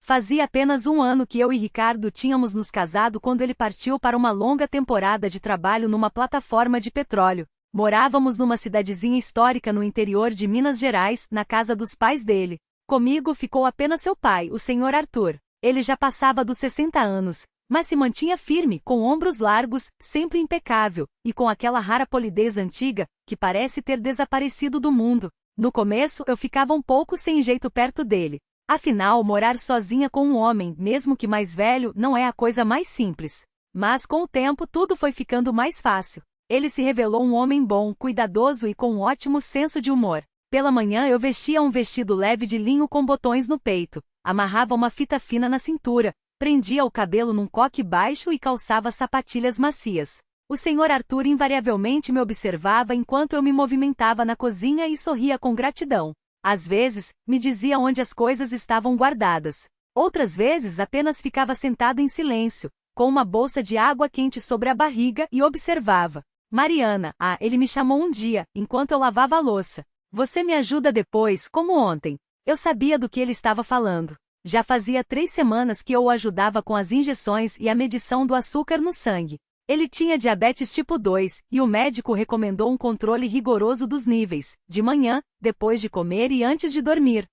Fazia apenas um ano que eu e Ricardo tínhamos nos casado quando ele partiu para uma longa temporada de trabalho numa plataforma de petróleo. Morávamos numa cidadezinha histórica no interior de Minas Gerais, na casa dos pais dele. Comigo ficou apenas seu pai, o Sr. Arthur. Ele já passava dos 60 anos, mas se mantinha firme, com ombros largos, sempre impecável, e com aquela rara polidez antiga, que parece ter desaparecido do mundo. No começo eu ficava um pouco sem jeito perto dele. Afinal, morar sozinha com um homem, mesmo que mais velho, não é a coisa mais simples. Mas com o tempo tudo foi ficando mais fácil. Ele se revelou um homem bom, cuidadoso e com um ótimo senso de humor. Pela manhã eu vestia um vestido leve de linho com botões no peito, amarrava uma fita fina na cintura, prendia o cabelo num coque baixo e calçava sapatilhas macias. O Sr. Arthur invariavelmente me observava enquanto eu me movimentava na cozinha e sorria com gratidão. Às vezes, me dizia onde as coisas estavam guardadas. Outras vezes apenas ficava sentado em silêncio, com uma bolsa de água quente sobre a barriga e observava. Mariana, ele me chamou um dia, enquanto eu lavava a louça. Você me ajuda depois, como ontem. Eu sabia do que ele estava falando. Já fazia 3 semanas que eu o ajudava com as injeções e a medição do açúcar no sangue. Ele tinha diabetes tipo 2, e o médico recomendou um controle rigoroso dos níveis, de manhã, depois de comer e antes de dormir.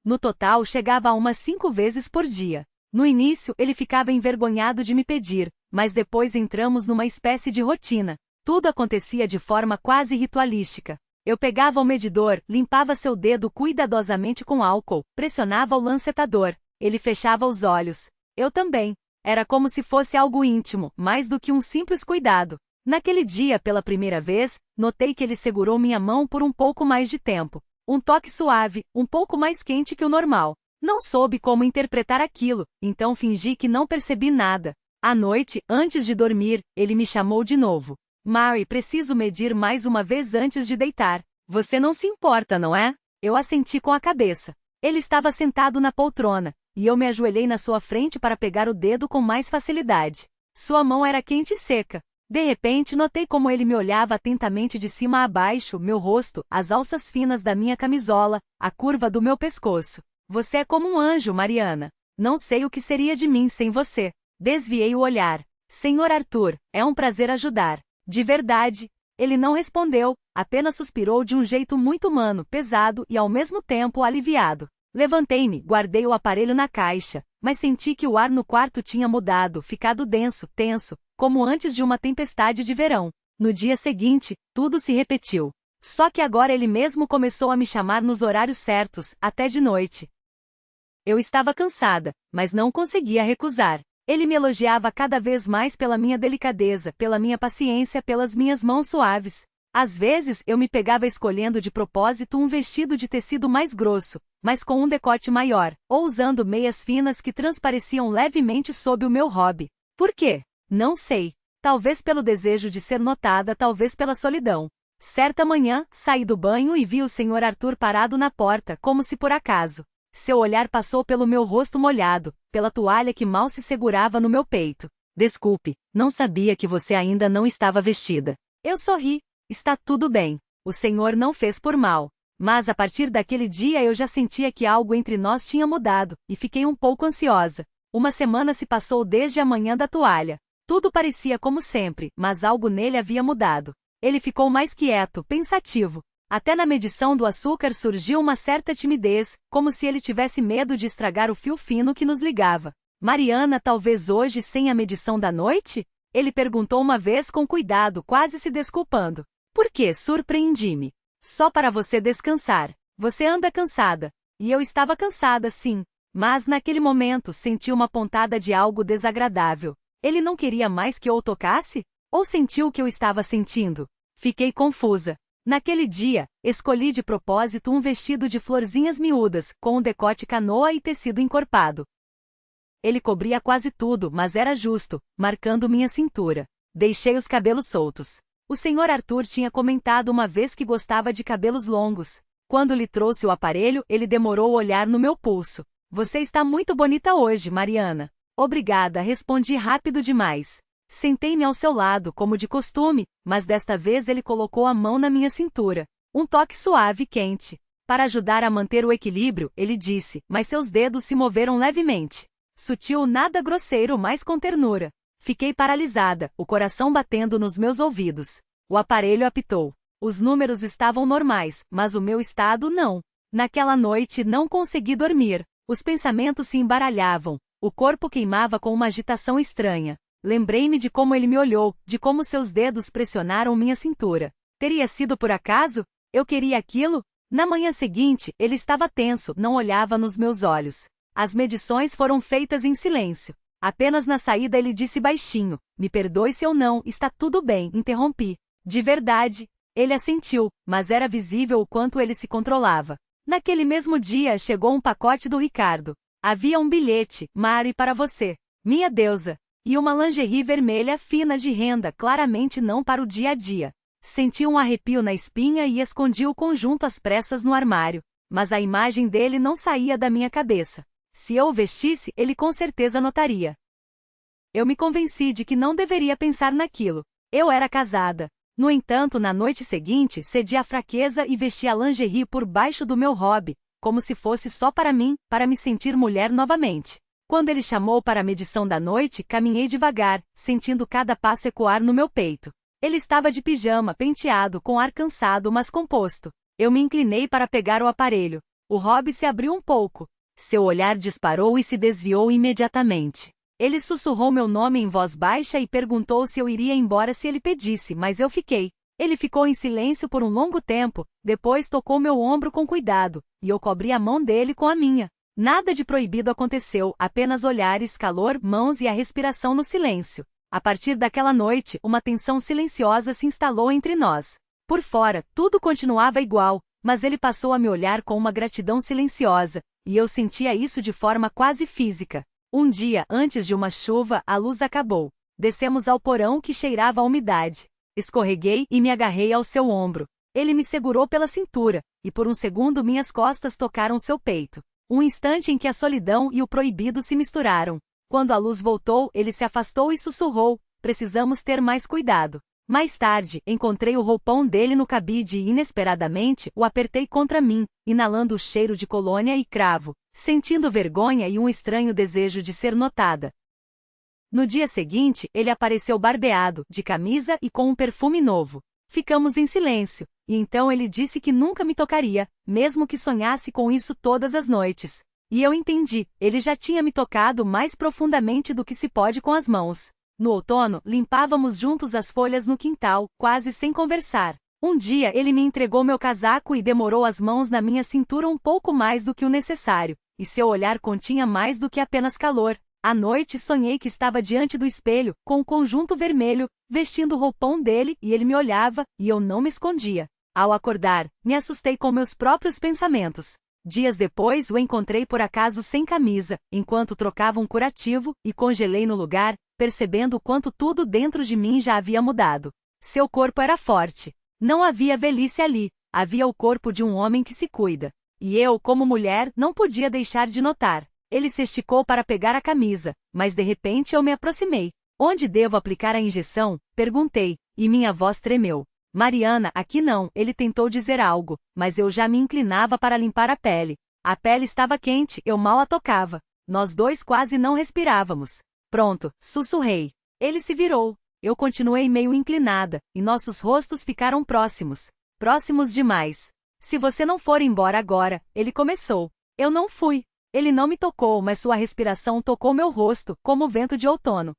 No total chegava a umas 5 vezes por dia. No início ele ficava envergonhado de me pedir, mas depois entramos numa espécie de rotina. Tudo acontecia de forma quase ritualística. Eu pegava o medidor, limpava seu dedo cuidadosamente com álcool, pressionava o lancetador. Ele fechava os olhos. Eu também. Era como se fosse algo íntimo, mais do que um simples cuidado. Naquele dia, pela primeira vez, notei que ele segurou minha mão por um pouco mais de tempo. Um toque suave, um pouco mais quente que o normal. Não soube como interpretar aquilo, então fingi que não percebi nada. À noite, antes de dormir, ele me chamou de novo. Mary, preciso medir mais uma vez antes de deitar. Você não se importa, não é? Eu assenti com a cabeça. Ele estava sentado na poltrona, e eu me ajoelhei na sua frente para pegar o dedo com mais facilidade. Sua mão era quente e seca. De repente notei como ele me olhava atentamente de cima a baixo, meu rosto, as alças finas da minha camisola, a curva do meu pescoço. Você é como um anjo, Mariana. Não sei o que seria de mim sem você. Desviei o olhar. Senhor Arthur, é um prazer ajudar. De verdade. Ele não respondeu, apenas suspirou de um jeito muito humano, pesado e ao mesmo tempo aliviado. Levantei-me, guardei o aparelho na caixa, mas senti que o ar no quarto tinha mudado, ficado denso, tenso, como antes de uma tempestade de verão. No dia seguinte, tudo se repetiu. Só que agora ele mesmo começou a me chamar nos horários certos, até de noite. Eu estava cansada, mas não conseguia recusar. Ele me elogiava cada vez mais pela minha delicadeza, pela minha paciência, pelas minhas mãos suaves. Às vezes eu me pegava escolhendo de propósito um vestido de tecido mais grosso, mas com um decote maior, ou usando meias finas que transpareciam levemente sob o meu hobby. Por quê? Não sei. Talvez pelo desejo de ser notada, talvez pela solidão. Certa manhã, saí do banho e vi o Sr. Arthur parado na porta, como se por acaso. Seu olhar passou pelo meu rosto molhado, pela toalha que mal se segurava no meu peito. Desculpe, não sabia que você ainda não estava vestida. Eu sorri. Está tudo bem. O senhor não fez por mal. Mas a partir daquele dia eu já sentia que algo entre nós tinha mudado, e fiquei um pouco ansiosa. Uma semana se passou desde a manhã da toalha. Tudo parecia como sempre, mas algo nele havia mudado. Ele ficou mais quieto, pensativo. Até na medição do açúcar surgiu uma certa timidez, como se ele tivesse medo de estragar o fio fino que nos ligava. Mariana, talvez hoje sem a medição da noite? Ele perguntou uma vez com cuidado, quase se desculpando. Por que? Surpreendi-me. Só para você descansar. Você anda cansada. E eu estava cansada, sim. Mas naquele momento senti uma pontada de algo desagradável. Ele não queria mais que eu o tocasse? Ou sentiu o que eu estava sentindo? Fiquei confusa. Naquele dia, escolhi de propósito um vestido de florzinhas miúdas, com um decote canoa e tecido encorpado. Ele cobria quase tudo, mas era justo, marcando minha cintura. Deixei os cabelos soltos. O Sr. Arthur tinha comentado uma vez que gostava de cabelos longos. Quando lhe trouxe o aparelho, ele demorou a olhar no meu pulso. Você está muito bonita hoje, Mariana. Obrigada, respondi rápido demais. Sentei-me ao seu lado, como de costume, mas desta vez ele colocou a mão na minha cintura. Um toque suave e quente. Para ajudar a manter o equilíbrio, ele disse, mas seus dedos se moveram levemente. Sutil, nada grosseiro, mas com ternura. Fiquei paralisada, o coração batendo nos meus ouvidos. O aparelho apitou. Os números estavam normais, mas o meu estado não. Naquela noite não consegui dormir. Os pensamentos se embaralhavam. O corpo queimava com uma agitação estranha. Lembrei-me de como ele me olhou, de como seus dedos pressionaram minha cintura. Teria sido por acaso? Eu queria aquilo? Na manhã seguinte, ele estava tenso, não olhava nos meus olhos. As medições foram feitas em silêncio. Apenas na saída ele disse baixinho, me perdoe se eu não, está tudo bem, interrompi. De verdade. Ele assentiu, mas era visível o quanto ele se controlava. Naquele mesmo dia chegou um pacote do Ricardo. Havia um bilhete, Mari, para você, minha deusa, e uma lingerie vermelha fina de renda, claramente não para o dia a dia. Senti um arrepio na espinha e escondi o conjunto às pressas no armário, mas a imagem dele não saía da minha cabeça. Se eu o vestisse, ele com certeza notaria. Eu me convenci de que não deveria pensar naquilo. Eu era casada. No entanto, na noite seguinte, cedi à fraqueza e vesti a lingerie por baixo do meu hobby, como se fosse só para mim, para me sentir mulher novamente. Quando ele chamou para a medição da noite, caminhei devagar, sentindo cada passo ecoar no meu peito. Ele estava de pijama, penteado, com ar cansado, mas composto. Eu me inclinei para pegar o aparelho. O hobby se abriu um pouco. Seu olhar disparou e se desviou imediatamente. Ele sussurrou meu nome em voz baixa e perguntou se eu iria embora se ele pedisse, mas eu fiquei. Ele ficou em silêncio por um longo tempo, depois tocou meu ombro com cuidado, e eu cobri a mão dele com a minha. Nada de proibido aconteceu, apenas olhares, calor, mãos e a respiração no silêncio. A partir daquela noite, uma tensão silenciosa se instalou entre nós. Por fora, tudo continuava igual, mas ele passou a me olhar com uma gratidão silenciosa, e eu sentia isso de forma quase física. Um dia, antes de uma chuva, a luz acabou. Descemos ao porão que cheirava a umidade. Escorreguei e me agarrei ao seu ombro. Ele me segurou pela cintura, e por um segundo minhas costas tocaram seu peito. Um instante em que a solidão e o proibido se misturaram. Quando a luz voltou, ele se afastou e sussurrou, precisamos ter mais cuidado. Mais tarde, encontrei o roupão dele no cabide e inesperadamente o apertei contra mim, inalando o cheiro de colônia e cravo, sentindo vergonha e um estranho desejo de ser notada. No dia seguinte, ele apareceu barbeado, de camisa e com um perfume novo. Ficamos em silêncio, e então ele disse que nunca me tocaria, mesmo que sonhasse com isso todas as noites. E eu entendi, ele já tinha me tocado mais profundamente do que se pode com as mãos. No outono, limpávamos juntos as folhas no quintal, quase sem conversar. Um dia ele me entregou meu casaco e demorou as mãos na minha cintura um pouco mais do que o necessário, e seu olhar continha mais do que apenas calor. À noite sonhei que estava diante do espelho, com o conjunto vermelho, vestindo o roupão dele, e ele me olhava, e eu não me escondia. Ao acordar, me assustei com meus próprios pensamentos. Dias depois o encontrei por acaso sem camisa, enquanto trocava um curativo, e congelei no lugar, percebendo o quanto tudo dentro de mim já havia mudado. Seu corpo era forte. Não havia velhice ali, havia o corpo de um homem que se cuida. E eu, como mulher, não podia deixar de notar. Ele se esticou para pegar a camisa, mas de repente eu me aproximei. Onde devo aplicar a injeção? Perguntei, e minha voz tremeu. Mariana, aqui não, ele tentou dizer algo, mas eu já me inclinava para limpar a pele. A pele estava quente, eu mal a tocava. Nós dois quase não respirávamos. Pronto, sussurrei. Ele se virou. Eu continuei meio inclinada, e nossos rostos ficaram próximos. Próximos demais. Se você não for embora agora, ele começou. Eu não fui. Ele não me tocou, mas sua respiração tocou meu rosto, como o vento de outono.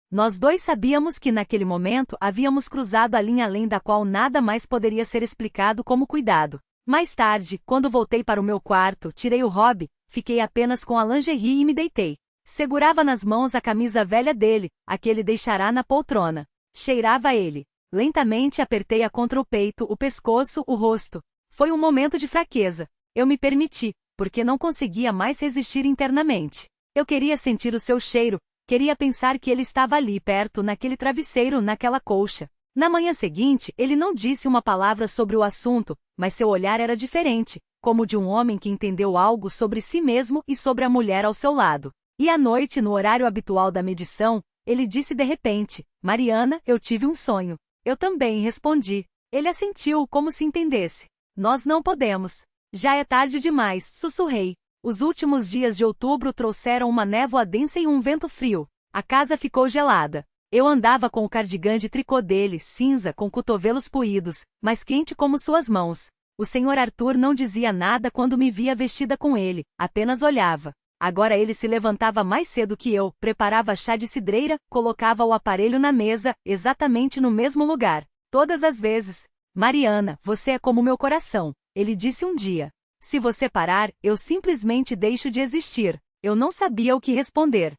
Nós dois sabíamos que naquele momento havíamos cruzado a linha além da qual nada mais poderia ser explicado como cuidado. Mais tarde, quando voltei para o meu quarto, tirei o hobby, fiquei apenas com a lingerie e me deitei. Segurava nas mãos a camisa velha dele, a que ele deixará na poltrona. Cheirava a ele. Lentamente apertei-a contra o peito, o pescoço, o rosto. Foi um momento de fraqueza. Eu me permiti, porque não conseguia mais resistir internamente. Eu queria sentir o seu cheiro, queria pensar que ele estava ali perto, naquele travesseiro, naquela colcha. Na manhã seguinte, ele não disse uma palavra sobre o assunto, mas seu olhar era diferente, como de um homem que entendeu algo sobre si mesmo e sobre a mulher ao seu lado. E à noite, no horário habitual da medição, ele disse de repente, Mariana, eu tive um sonho. Eu também respondi. Ele assentiu como se entendesse. Nós não podemos. Já é tarde demais, sussurrei. Os últimos dias de outubro trouxeram uma névoa densa e um vento frio. A casa ficou gelada. Eu andava com o cardigã de tricô dele, cinza, com cotovelos poídos, mas quente como suas mãos. O Sr. Arthur não dizia nada quando me via vestida com ele, apenas olhava. Agora ele se levantava mais cedo que eu, preparava chá de cidreira, colocava o aparelho na mesa, exatamente no mesmo lugar. Todas as vezes. Mariana, você é como meu coração, ele disse um dia. Se você parar, eu simplesmente deixo de existir. Eu não sabia o que responder.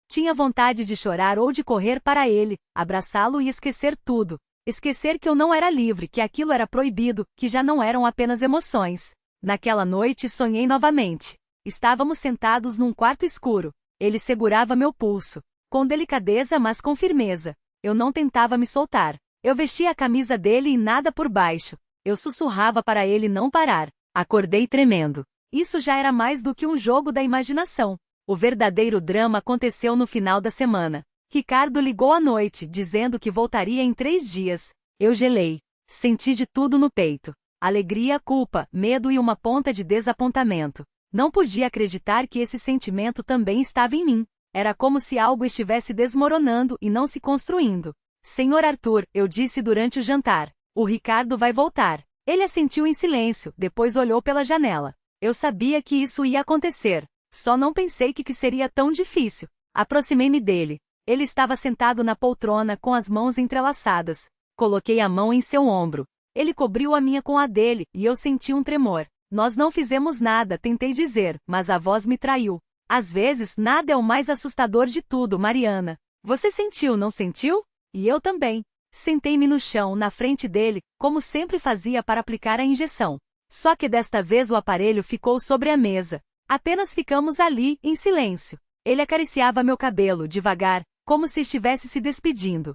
Tinha vontade de chorar ou de correr para ele, abraçá-lo e esquecer tudo. Esquecer que eu não era livre, que aquilo era proibido, que já não eram apenas emoções. Naquela noite sonhei novamente. Estávamos sentados num quarto escuro. Ele segurava meu pulso. Com delicadeza, mas com firmeza. Eu não tentava me soltar. Eu vestia a camisa dele e nada por baixo. Eu sussurrava para ele não parar. Acordei tremendo. Isso já era mais do que um jogo da imaginação. O verdadeiro drama aconteceu no final da semana. Ricardo ligou à noite, dizendo que voltaria em 3 dias. Eu gelei. Senti de tudo no peito. Alegria, culpa, medo e uma ponta de desapontamento. Não podia acreditar que esse sentimento também estava em mim. Era como se algo estivesse desmoronando e não se construindo. Senhor Arthur, eu disse durante o jantar. O Ricardo vai voltar. Ele assentiu em silêncio, depois olhou pela janela. Eu sabia que isso ia acontecer. Só não pensei que seria tão difícil. Aproximei-me dele. Ele estava sentado na poltrona com as mãos entrelaçadas. Coloquei a mão em seu ombro. Ele cobriu a minha com a dele, e eu senti um tremor. Nós não fizemos nada, tentei dizer, mas a voz me traiu. Às vezes, nada é o mais assustador de tudo, Mariana. Você sentiu, não sentiu? E eu também. Sentei-me no chão, na frente dele, como sempre fazia para aplicar a injeção. Só que desta vez o aparelho ficou sobre a mesa. Apenas ficamos ali, em silêncio. Ele acariciava meu cabelo, devagar, como se estivesse se despedindo.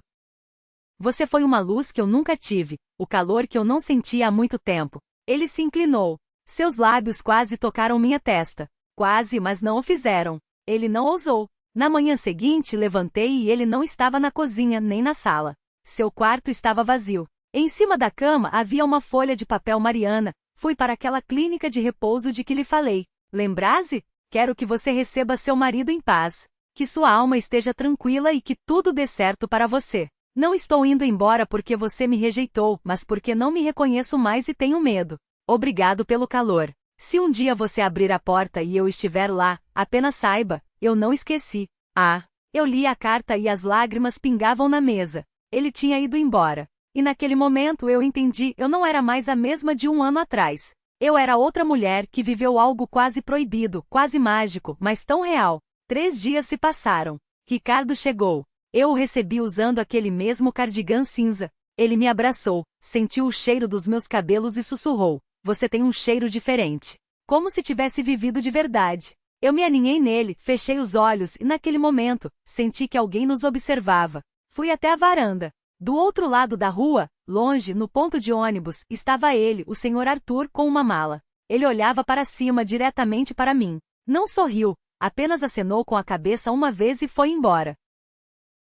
Você foi uma luz que eu nunca tive, o calor que eu não sentia há muito tempo. Ele se inclinou. Seus lábios quase tocaram minha testa. Quase, mas não o fizeram. Ele não ousou. Na manhã seguinte, levantei e ele não estava na cozinha, nem na sala. Seu quarto estava vazio. Em cima da cama havia uma folha de papel. Mariana, fui para aquela clínica de repouso de que lhe falei. Lembrase? Quero que você receba seu marido em paz. Que sua alma esteja tranquila e que tudo dê certo para você. Não estou indo embora porque você me rejeitou, mas porque não me reconheço mais e tenho medo. Obrigado pelo calor. Se um dia você abrir a porta e eu estiver lá, apenas saiba, eu não esqueci. Ah, eu li a carta e as lágrimas pingavam na mesa. Ele tinha ido embora. E naquele momento eu entendi, eu não era mais a mesma de um ano atrás. Eu era outra mulher que viveu algo quase proibido, quase mágico, mas tão real. 3 dias se passaram. Ricardo chegou. Eu o recebi usando aquele mesmo cardigã cinza. Ele me abraçou, sentiu o cheiro dos meus cabelos e sussurrou. Você tem um cheiro diferente. Como se tivesse vivido de verdade. Eu me aninhei nele, fechei os olhos e naquele momento, senti que alguém nos observava. Fui até a varanda. Do outro lado da rua, longe, no ponto de ônibus, estava ele, o Sr. Arthur, com uma mala. Ele olhava para cima diretamente para mim. Não sorriu, apenas acenou com a cabeça uma vez e foi embora.